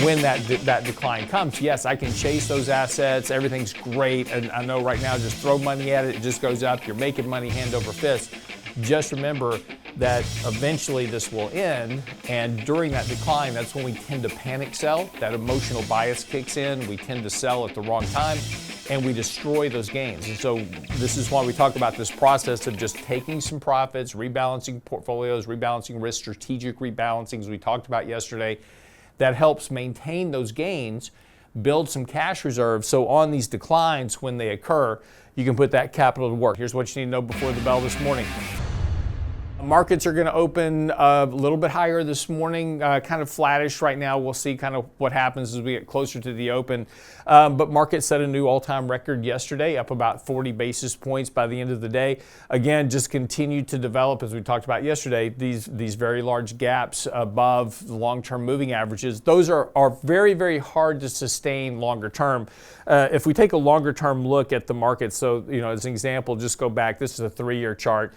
when that decline comes, yes, I can chase those assets. Everything's great. And I know right now, just throw money at it. It just goes up. You're making money hand over fist. Just remember that eventually this will end. And during that decline, that's when we tend to panic sell. That emotional bias kicks in. We tend to sell at the wrong time and we destroy those gains. And so this is why we talk about this process of just taking some profits, rebalancing portfolios, rebalancing risk, strategic rebalancing, as we talked about yesterday. That helps maintain those gains, build some cash reserves, so on these declines, when they occur, you can put that capital to work. Here's what you need to know before the bell this morning. Markets are going to open a little bit higher this morning, kind of flattish right now. We'll see kind of what happens as we get closer to the open. But market set a new all-time record yesterday, up about 40 basis points by the end of the day. Again, just continued to develop, as we talked about yesterday, these very large gaps above the long-term moving averages. Those are very, very hard to sustain longer term. If we take a longer term look at the market, so as an example, just go back. This is a 3-year chart.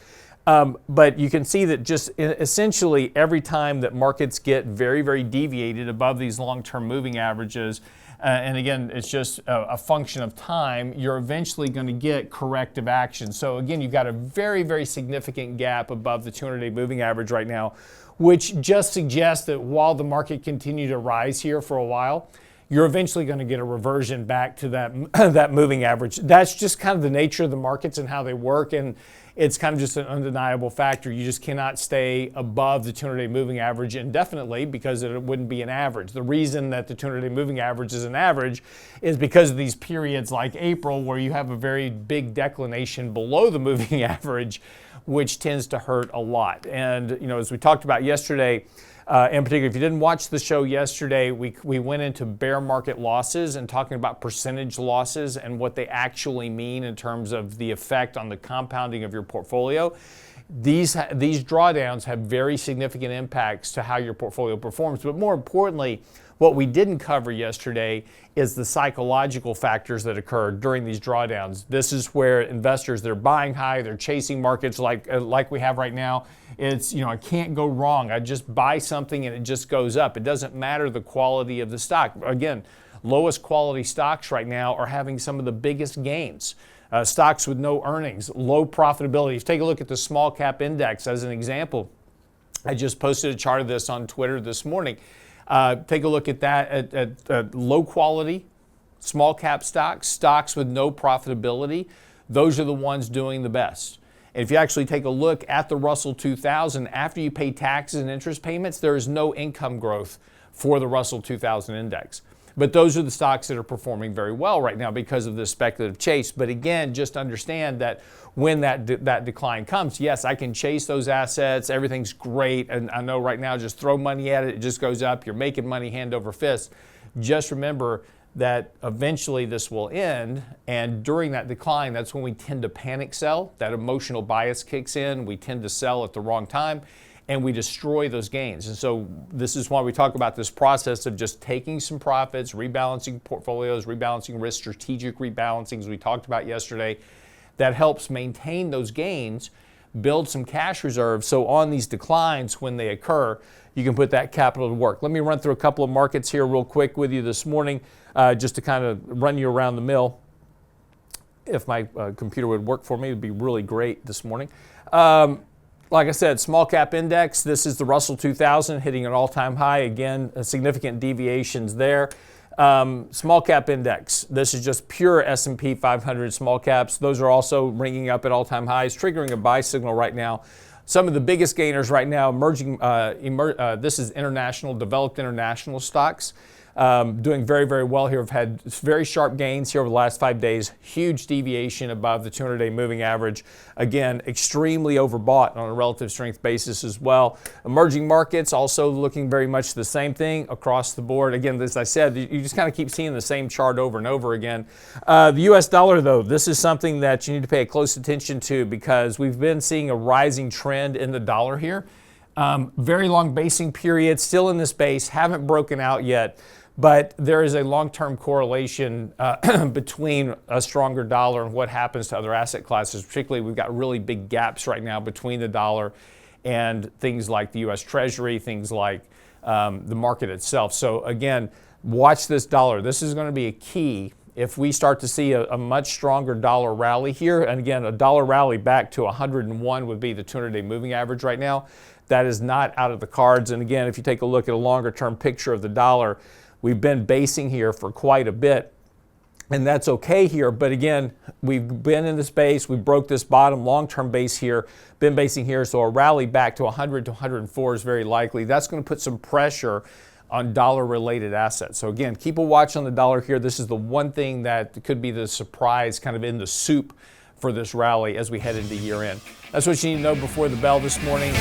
But you can see that just essentially every time that markets get very, very deviated above these long-term moving averages, and again, it's just a function of time, you're eventually going to get corrective action. So again, you've got a very, very significant gap above the 200-day moving average right now, which just suggests that while the market continued to rise here for a while, you're eventually going to get a reversion back to that moving average. That's just kind of the nature of the markets and how they work, and it's kind of just an undeniable factor. You just cannot stay above the 200-day moving average indefinitely because it wouldn't be an average. The reason that the 200-day moving average is an average is because of these periods like April where you have a very big declination below the moving average, which tends to hurt a lot. And as we talked about yesterday, in particular, if you didn't watch the show yesterday, we went into bear market losses and talking about percentage losses and what they actually mean in terms of the effect on the compounding of your portfolio. These drawdowns have very significant impacts to how your portfolio performs. But more importantly, what we didn't cover yesterday is the psychological factors that occur during these drawdowns. This is where investors, they're buying high, they're chasing markets like we have right now. It's, I can't go wrong. I just buy something and it just goes up. It doesn't matter the quality of the stock. Again, lowest quality stocks right now are having some of the biggest gains. Stocks with no earnings, low profitability. If you take a look at the small cap index as an example, I just posted a chart of this on Twitter this morning. Take a look at that, at low quality, small cap stocks with no profitability. Those are the ones doing the best. And if you actually take a look at the Russell 2000, after you pay taxes and interest payments, there is no income growth for the Russell 2000 index. But those are the stocks that are performing very well right now because of this speculative chase. But again, just understand that when that decline comes, yes, I can chase those assets. Everything's great. And I know right now, just throw money at it. It just goes up. You're making money hand over fist. Just remember that eventually this will end. And during that decline, that's when we tend to panic sell. That emotional bias kicks in. We tend to sell at the wrong time and we destroy those gains. And so this is why we talk about this process of just taking some profits, rebalancing portfolios, rebalancing risk, strategic rebalancing, as we talked about yesterday. That helps maintain those gains, build some cash reserves, so on these declines, when they occur, you can put that capital to work. Let me run through a couple of markets here real quick with you this morning, just to kind of run you around the mill. If my computer would work for me, it would be really great this morning. Like I said, small cap index, this is the Russell 2000 hitting an all-time high. Again, significant deviations there. Small cap index, this is just pure S&P 500 small caps. Those are also ringing up at all-time highs, triggering a buy signal right now. Some of the biggest gainers right now, this is international, developed international stocks. Doing very, very well here. We've had very sharp gains here over the last 5 days. Huge deviation above the 200-day moving average. Again, extremely overbought on a relative strength basis as well. Emerging markets also looking very much the same thing across the board. Again, as I said, you just kind of keep seeing the same chart over and over again. The U.S. dollar, though, this is something that you need to pay close attention to because we've been seeing a rising trend in the dollar here. Very long basing period, still in this base, haven't broken out yet. But there is a long-term correlation between a stronger dollar and what happens to other asset classes. Particularly, we've got really big gaps right now between the dollar and things like the U.S. Treasury, things like the market itself. So again, watch this dollar. This is going to be a key if we start to see a much stronger dollar rally here. And again, a dollar rally back to 101 would be the 200-day moving average right now. That is not out of the cards. And again, if you take a look at a longer term picture of the dollar, we've been basing here for quite a bit. And that's okay here, but again, we've been in the space, we broke this bottom long-term base here, been basing here, so a rally back to 100 to 104 is very likely. That's going to put some pressure on dollar-related assets. So again, keep a watch on the dollar here. This is the one thing that could be the surprise kind of in the soup for this rally as we head into year end. That's what you need to know before the bell this morning.